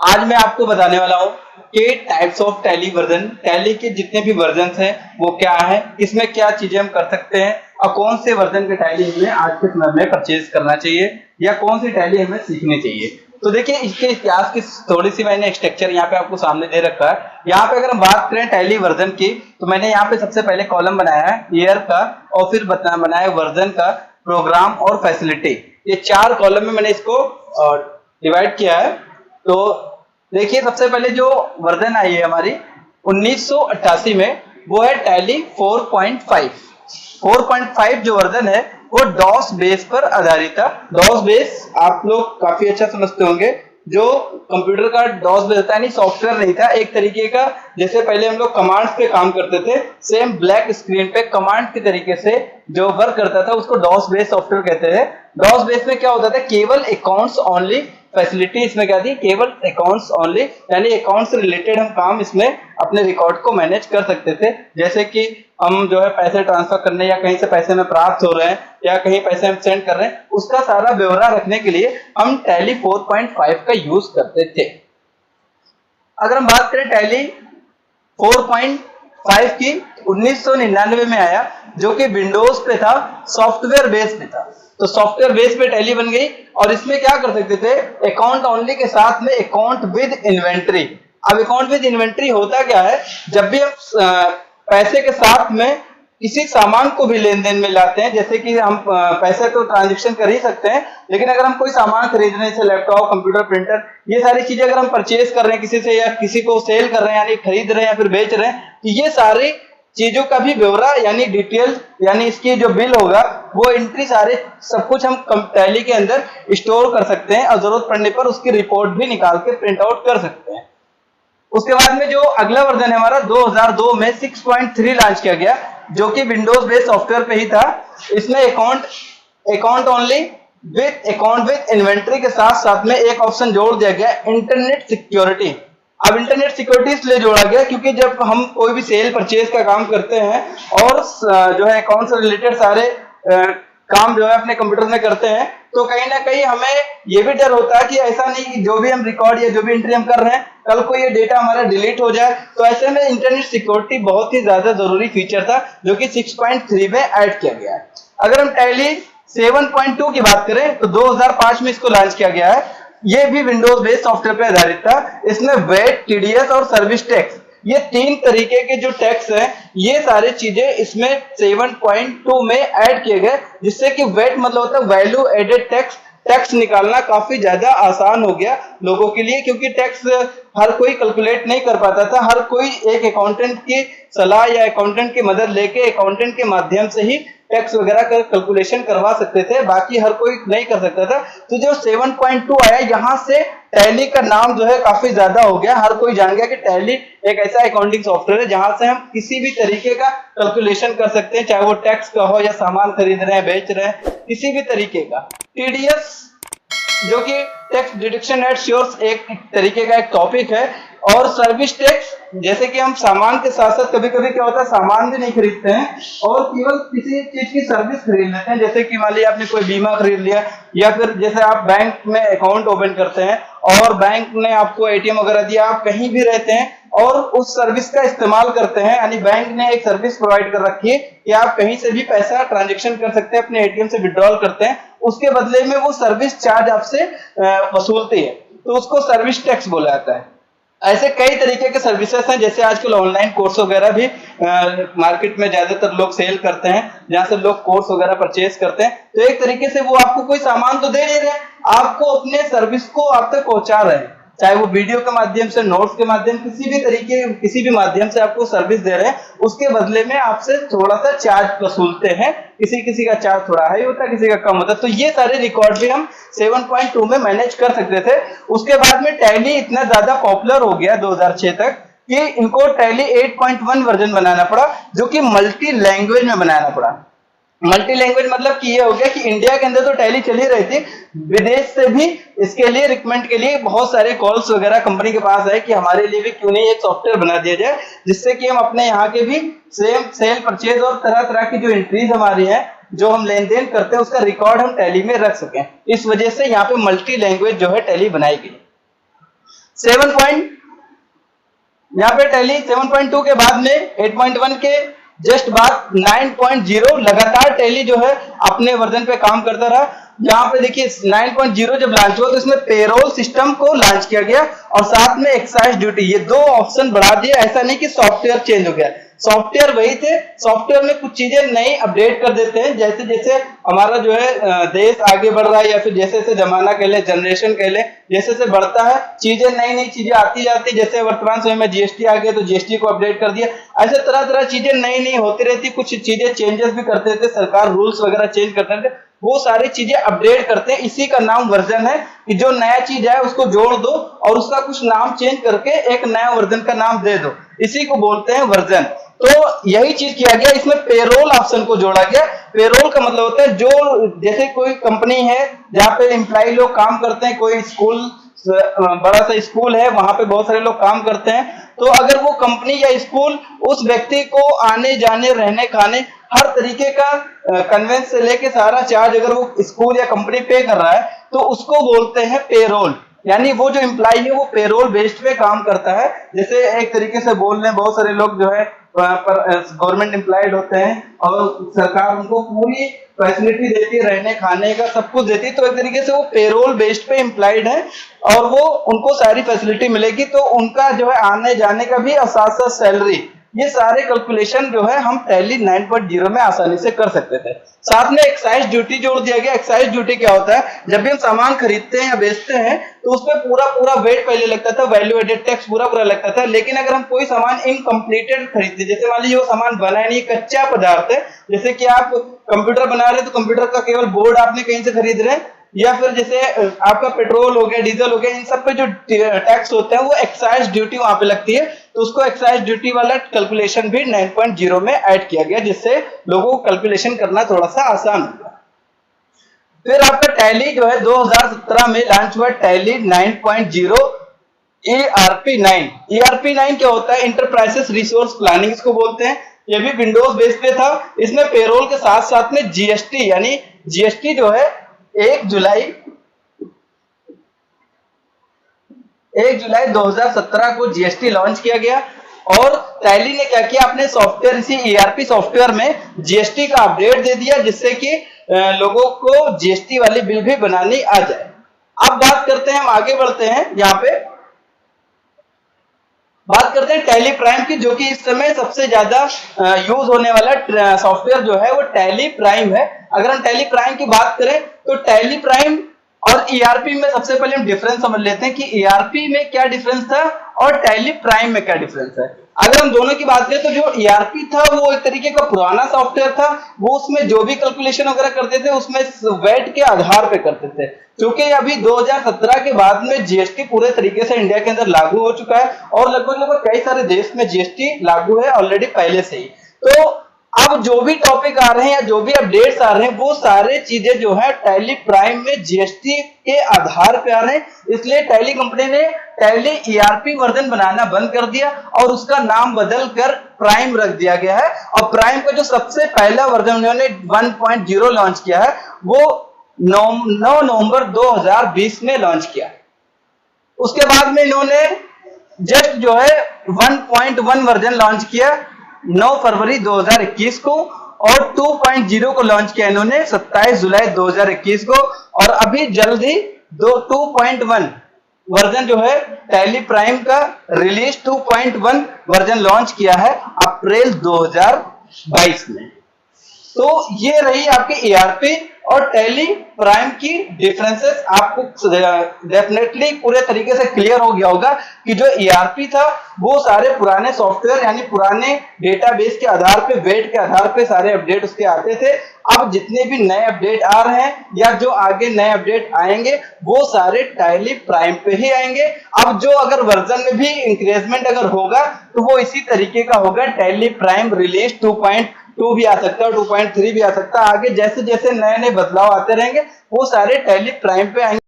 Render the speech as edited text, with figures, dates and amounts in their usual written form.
आज मैं आपको बताने वाला हूँ कि types of tally version, tally के जितने भी वर्जन हैं वो क्या है, इसमें क्या चीजें हम कर सकते हैं और कौन से वर्जन के टैली हमें आज के समय में परचेज करना चाहिए या कौन सी टैली हमें सीखनी चाहिए। तो देखिए इसके इतिहास की थोड़ी सी मैंने स्ट्रक्चर यहाँ पे आपको सामने दे रखा है। यहाँ पे अगर हम बात करें टैली वर्जन की तो मैंने यहाँ पे सबसे पहले कॉलम बनाया है ईयर का और फिर बनाया वर्जन का, प्रोग्राम और फैसिलिटी। ये चार कॉलम में मैंने इसको डिवाइड किया है। तो देखिए सबसे पहले जो वर्जन आई है हमारी 1988 में वो है टैली 4.5। 4.5 जो वर्जन है वो डॉस बेस पर आधारित था। डॉस बेस आप लोग काफी अच्छा समझते होंगे, जो कंप्यूटर का डॉस बेस था, यानी सॉफ्टवेयर नहीं था एक तरीके का। जैसे पहले हम लोग कमांड्स पे काम करते थे, सेम ब्लैक स्क्रीन पे कमांड के तरीके से जो वर्क करता था उसको डॉस बेस सॉफ्टवेयर कहते हैं। डॉस बेस में क्या होता था, केवल अकाउंट्स ओनली फैसिलिटी इसमें क्या थी, केवल अकाउंट्स ओनली, यानी अकाउंट से रिलेटेड हम काम इसमें अपने रिकॉर्ड को मैनेज कर सकते थे। जैसे कि हम जो है पैसे ट्रांसफर करने या कहीं से पैसे में प्राप्त हो रहे हैं या कहीं पैसे हम सेंड कर रहे हैं, उसका सारा ब्यौरा रखने के लिए हम टैली 4.5 का यूज करते थे। अगर हम बात करें टैली 4.5 की, 1999 में आया जो कि विंडोज पे था, सॉफ्टवेयर बेस पे था। तो सॉफ्टवेयर बेस पे टैली बन गई और इसमें क्या कर सकते थे, अकाउंट ओनली के साथ में अकाउंट विद इन्वेंट्री। अब अकाउंट विद इन्वेंट्री होता क्या है, जब भी हम पैसे के साथ में किसी सामान को भी लेन देन में लाते हैं, जैसे कि हम पैसे तो ट्रांजेक्शन कर ही सकते हैं, लेकिन अगर हम कोई सामान खरीद रहे हैं जैसे लैपटॉप, कंप्यूटर, प्रिंटर, ये सारी चीजें अगर हम परचेज कर रहे हैं किसी से या किसी को सेल कर रहे हैं यानी खरीद रहे हैं या फिर बेच रहे हैं, तो ये सारी चीजों का भी ब्यौरा यानी डिटेल, यानी इसकी जो बिल होगा वो एंट्री सारे सब कुछ हम टैली के अंदर स्टोर कर सकते हैं और जरूरत पड़ने पर उसकी रिपोर्ट भी निकाल के प्रिंट आउट कर सकते हैं। उसके बाद में जो अगला वर्जन है हमारा 2002 में 6.3 लॉन्च किया गया, जो कि विंडोज बेस्ड सॉफ्टवेयर पे ही था। इसमें account only account with inventory के साथ साथ में एक ऑप्शन जोड़ दिया गया, इंटरनेट सिक्योरिटी। अब इंटरनेट सिक्योरिटी इसलिए जोड़ा गया क्योंकि जब हम कोई भी सेल परचेज का काम करते हैं और जो है अकाउंट से रिलेटेड सारे काम जो है अपने कंप्यूटर में करते हैं, तो कहीं ना कहीं हमें ये भी डर होता है कि ऐसा नहीं कि जो भी हम रिकॉर्ड या जो भी एंट्री हम कर रहे हैं कल को ये डेटा हमारा डिलीट हो जाए। तो ऐसे में इंटरनेट सिक्योरिटी बहुत ही ज्यादा जरूरी फीचर था जो कि 6.3 में ऐड किया गया है। अगर हम टैली 7.2 की बात करें तो 2005 में इसको लॉन्च किया गया है। ये भी विंडोज बेस्ड सॉफ्टवेयर पर आधारित था। इसमें वेट, टीडीएस और सर्विस टैक्स, ये तीन तरीके के जो टैक्स हैं, ये सारी चीजें इसमें 7.2 में ऐड किए गए, जिससे कि वेट मतलब होता है वैल्यू एडेड टैक्स। टैक्स निकालना काफी ज्यादा आसान हो गया लोगों के लिए, क्योंकि टैक्स हर कोई कैलकुलेट नहीं कर पाता था। हर कोई एक अकाउंटेंट की सलाह या अकाउंटेंट की मदद लेके अकाउंटेंट के माध्यम से ही टैक्स वगैरह का कैलकुलेशन करवा सकते थे, बाकी हर कोई नहीं कर सकता था। तो जो 7.2 आया, यहाँ से टैली का नाम जो है काफी ज्यादा हो गया। हर कोई जान गया कि टैली एक ऐसा अकाउंटिंग सॉफ्टवेयर है जहां से हम किसी भी तरीके का कैलकुलेशन कर सकते हैं, चाहे वो टैक्स का हो या सामान खरीद रहे हैं, बेच रहे हैं, किसी भी तरीके का। टीडीएस जो कि टैक्स डिडक्शन एट सोर्स एक तरीके का एक टॉपिक है। और सर्विस टैक्स, जैसे कि हम सामान के साथ साथ कभी कभी क्या होता है सामान भी नहीं खरीदते हैं और केवल किसी चीज की सर्विस खरीद लेते हैं, जैसे कि मान लिया आपने कोई बीमा खरीद लिया या फिर जैसे आप बैंक में अकाउंट ओपन करते हैं और बैंक ने आपको एटीएम वगैरह दिया, आप कहीं भी रहते हैं और उस सर्विस का इस्तेमाल करते हैं, यानी बैंक ने एक सर्विस प्रोवाइड कर रखी है कि आप कहीं से भी पैसा ट्रांजैक्शन कर सकते हैं, अपने एटीएम से विड्रॉल करते हैं, उसके बदले में वो सर्विस चार्ज आपसे वसूलती है, तो उसको सर्विस टैक्स बोला जाता है। ऐसे कई तरीके के सर्विसेज हैं, जैसे आजकल ऑनलाइन कोर्स वगैरह भी मार्केट में ज्यादातर लोग सेल करते हैं, जहां से लोग कोर्स वगैरह परचेज करते हैं। तो एक तरीके से वो आपको कोई सामान तो दे नहीं रहे, आपको अपने सर्विस को आप तक पहुंचा रहे हैं, चाहे वो वीडियो के माध्यम से, नोट्स के माध्यम, किसी भी तरीके किसी भी माध्यम से आपको सर्विस दे रहे हैं, उसके बदले में आपसे थोड़ा सा चार्ज वसूलते हैं। किसी का चार्ज थोड़ा हाई होता है, किसी का कम होता है। तो ये सारे रिकॉर्ड भी हम 7.2 में मैनेज कर सकते थे। उसके बाद में टैली इतना ज्यादा पॉपुलर हो गया 2006 तक कि इनको टैली 8.1 वर्जन बनाना पड़ा, जो कि मल्टी लैंग्वेज में बनाना पड़ा। मल्टी लैंग्वेज मतलब कि ये हो गया कि इंडिया के अंदर तो टैली चल ही रही थी, विदेश से भी इसके लिए रिकमेंड के लिए बहुत सारे कॉल्स वगैरह कंपनी के पास है कि हमारे लिए भी क्यों नहीं एक सॉफ्टवेयर बना दिया जाए, जिससे कि हम अपने यहाँ के भी सेम सेल परचेज और तरह तरह की जो एंट्रीज हमारी है, जो हम लेन देन करते हैं, उसका रिकॉर्ड हम टैली में रख सकें। इस वजह से यहाँ पे मल्टी लैंग्वेज जो है टैली बनाई गई। 7. यहाँ पे टैली 7.2 के बाद में 8.1 के जस्ट बाद 9.0 लगातार टैली जो है अपने वर्जन पे काम करता रहा। यहाँ पे देखिए 9.0 जब लॉन्च हुआ तो इसमें पेरोल सिस्टम को लॉन्च किया गया और साथ में एक्साइज ड्यूटी, ये दो ऑप्शन बढ़ा दिया। ऐसा नहीं कि सॉफ्टवेयर चेंज हो गया, सॉफ्टवेयर वही थे, सॉफ्टवेयर में कुछ चीजें नई अपडेट कर देते हैं। जैसे जैसे हमारा जो है देश आगे बढ़ रहा है या फिर जैसे जैसे जमाना कह ले, जनरेशन कह ले, जैसे जैसे बढ़ता है चीजें नई नई चीजें आती जाती। जैसे वर्तमान समय में जीएसटी आ गया तो जीएसटी को अपडेट कर दिया। ऐसे तरह तरह चीजें नई नई होती रहती, कुछ चीजें चेंजेस भी करते थे, सरकार रूल्स वगैरह चेंज करते थे, वो सारी चीजें अपडेट करते हैं। इसी का नाम वर्जन है कि जो नया चीज है उसको जोड़ दो और उसका कुछ नाम चेंज करके एक नया वर्जन का नाम दे दो, इसी को बोलते हैं वर्जन। तो यही चीज किया गया, इसमें पेरोल ऑप्शन को जोड़ा गया। पेरोल का मतलब होता है जो जैसे कोई कंपनी है जहां पे एम्प्लॉय लोग काम करते हैं, कोई स्कूल बड़ा सा स्कूल है वहां पे बहुत सारे लोग काम करते हैं, तो अगर वो कंपनी या स्कूल उस व्यक्ति को आने जाने रहने खाने हर तरीके का कन्वेंस से लेके सारा चार्ज अगर वो स्कूल या कंपनी पे कर रहा है तो उसको बोलते हैं पेरोल। यानी वो जो एम्प्लॉय है वो पेरोल बेस्ड पे काम करता है। जैसे एक तरीके से बोल रहे हैं, बहुत सारे लोग जो है गवर्नमेंट एम्प्लॉयड होते हैं और सरकार उनको पूरी फैसिलिटी देती है, रहने खाने का सब कुछ देती है, तो एक तरीके से वो पेरोल बेस्ड पे एम्प्लॉयड है और वो उनको सारी फैसिलिटी मिलेगी, तो उनका जो है आने जाने का भी और साथ साथ सैलरी, ये सारे कैलकुलेशन जो है हम टैली 9.0 में आसानी से कर सकते थे। साथ में एक्साइज ड्यूटी जोड़ दिया गया। एक्साइज ड्यूटी क्या होता है, जब भी हम सामान खरीदते हैं या बेचते हैं तो उसमें पूरा पूरा वेट पहले लगता था, वैल्यू एडेड टैक्स पूरा पूरा लगता था। लेकिन अगर हम कोई सामान इनकम्प्लीटेड खरीदते, जैसे मान लीजिए वो सामान बना नहीं, कच्चा पदार्थ है, जैसे कि आप कंप्यूटर बना रहे हैं तो कंप्यूटर का केवल बोर्ड आपने कहीं से खरीद रहे हैं, या फिर जैसे आपका पेट्रोल हो गया, डीजल हो गया, इन सब पे जो टैक्स होता है वो एक्साइज ड्यूटी वहां पे लगती है, तो उसको एक्साइज ड्यूटी वाला कैलकुलेशन भी 9.0 में ऐड किया गया, जिससे लोगों को कैलकुलेशन करना थोड़ा सा आसान होगा। फिर आपका टैली जो है 2017 में लॉन्च हुआ, टैली 9.0 ERP9। ERP9 क्या होता है, इंटरप्राइजेस रिसोर्स प्लानिंग इसको बोलते हैं। ये भी विंडोज बेस पे था। इसमें पेरोल के साथ साथ में जीएसटी, यानी जीएसटी जो है 1 जुलाई 2017 को जीएसटी लॉन्च किया गया और टैली ने क्या किया, अपने सॉफ्टवेयर, इसी ईआरपी सॉफ्टवेयर में जीएसटी का अपडेट दे दिया, जिससे कि लोगों को जीएसटी वाली बिल भी बनानी आ जाए। अब बात करते हैं, हम आगे बढ़ते हैं, यहाँ पे बात करते हैं टैली प्राइम की, जो कि इस समय सबसे ज्यादा यूज होने वाला सॉफ्टवेयर जो है वो टैली प्राइम है। अगर हम टैली प्राइम की बात करें तो टैली प्राइम और ईआरपी में सबसे पहले हम डिफरेंस समझ लेते हैं कि ईआरपी में क्या डिफरेंस था और टैली प्राइम में क्या डिफरेंस है। अगर हम दोनों की बात करें तो जो ईआरपी था वो एक तरीके का पुराना सॉफ्टवेयर था, वो उसमें जो भी कैलकुलेशन वगैरह करते थे उसमें वेट के आधार पे करते थे। क्योंकि अभी 2017 के बाद में जीएसटी पूरे तरीके से इंडिया के अंदर लागू हो चुका है और लगभग कई सारे देश में जीएसटी लागू है ऑलरेडी पहले से ही। तो अब जो भी टॉपिक आ रहे हैं या जो भी अपडेट्स आ रहे हैं वो सारे चीजें जो है टैली प्राइम में जीएसटी के आधार पे आ रहे हैं। इसलिए टैली कंपनी ने टैली ईआरपी वर्जन बनाना बंद कर दिया और उसका नाम बदल कर प्राइम रख दिया गया है। और प्राइम का जो सबसे पहला वर्जन उन्होंने 1.0 लॉन्च किया है वो 9 नवंबर 2020 में लॉन्च किया। उसके बाद में इन्होंने जस्ट जो है 1.1 वर्जन लॉन्च किया 9 फरवरी 2021 को और 2.0 को लॉन्च किया इन्होंने 27 जुलाई 2021 को और अभी जल्द ही 2.1 वर्जन जो है टैली प्राइम का रिलीज 2.1 वर्जन लॉन्च किया है अप्रैल 2022 में। तो ये रही आपकी ईआरपी और टैली प्राइम की डिफरेंसेस। आपको डेफिनेटली पूरे तरीके से क्लियर हो गया होगा कि जो ईआरपी था वो सारे पुराने सॉफ्टवेयर यानी पुराने डेटाबेस के आधार पे, वेट के आधार पे सारे अपडेट उसके आते थे। अब जितने भी नए अपडेट आ रहे हैं या जो आगे नए अपडेट आएंगे वो सारे टैली प्राइम पे ही आएंगे। अब जो अगर वर्जन में भी इंक्रीजमेंट अगर होगा तो वो इसी तरीके का होगा, टैली प्राइम रिलीज 2.2 भी आ सकता है, 2.3 भी आ सकता है। आगे जैसे जैसे नए नए बदलाव आते रहेंगे वो सारे टैली प्राइम पे आएंगे।